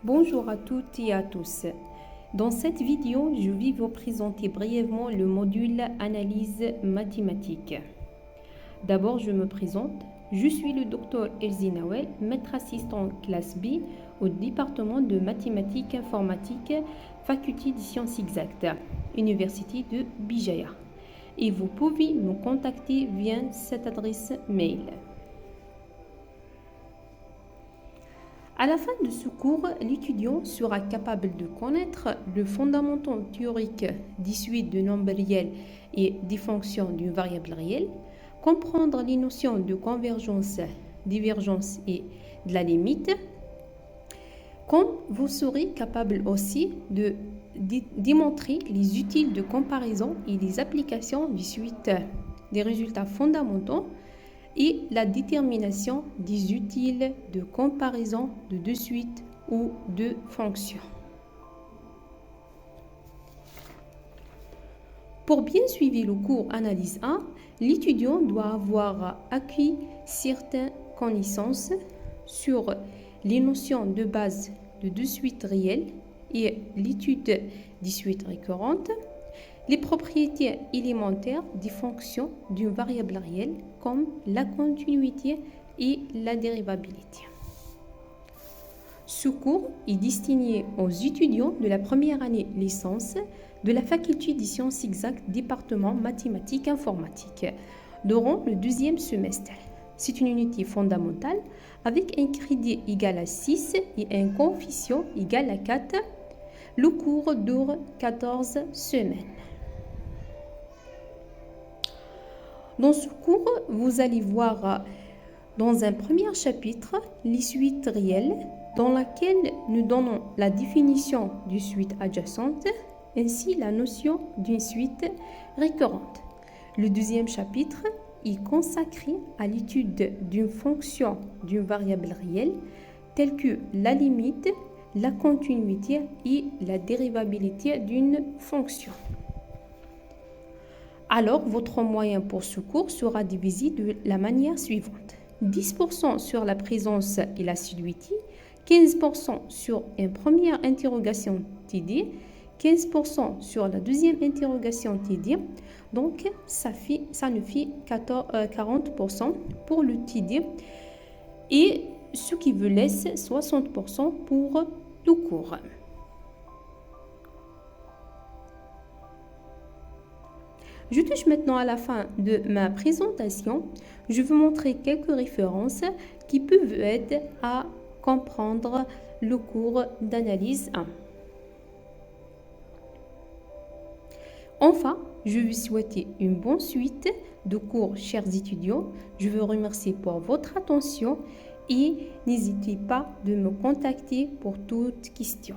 Bonjour à toutes et à tous. Dans cette vidéo, je vais vous présenter brièvement le module Analyse mathématique. D'abord, je me présente. Je suis le docteur Elsie Nawel, maître assistant classe B au département de mathématiques informatiques, faculté des sciences exactes, Université de Bijaya. Et vous pouvez me contacter via cette adresse mail. À la fin de ce cours, l'étudiant sera capable de connaître le fondamental théorique des suites de nombres réels et des fonctions d'une variable réelle, comprendre les notions de convergence, divergence et de la limite, comme vous serez capable aussi de démontrer les utiles de comparaison et les applications des suites des résultats fondamentaux et la détermination des utiles de comparaison de deux suites ou de fonctions. Pour bien suivre le cours Analyse 1, l'étudiant doit avoir acquis certaines connaissances sur les notions de base de deux suites réelles et l'étude des suites récurrentes, les propriétés élémentaires des fonctions d'une variable réelle comme la continuité et la dérivabilité. Ce cours est destiné aux étudiants de la première année licence de la faculté des sciences exactes département mathématiques informatiques durant le deuxième semestre. C'est une unité fondamentale avec un crédit égal à 6 et un coefficient égal à 4. Le cours dure 14 semaines. Dans ce cours, vous allez voir dans un premier chapitre les suites réelles dans laquelle nous donnons la définition d'une suite adjacente ainsi la notion d'une suite récurrente. Le deuxième chapitre est consacré à l'étude d'une fonction d'une variable réelle telle que la limite, la continuité et la dérivabilité d'une fonction. Alors, votre moyen pour ce cours sera divisé de la manière suivante. 10% sur la présence et l'assiduité, 15% sur une première interrogation TD, 15% sur la deuxième interrogation TD. Donc, ça nous fait 40% pour le TD et ce qui vous laisse 60% pour le cours. Je touche maintenant à la fin de ma présentation. Je vais vous montrer quelques références qui peuvent aider à comprendre le cours d'analyse 1. Enfin, je vous souhaite une bonne suite de cours, chers étudiants. Je vous remercie pour votre attention et n'hésitez pas de me contacter pour toute question.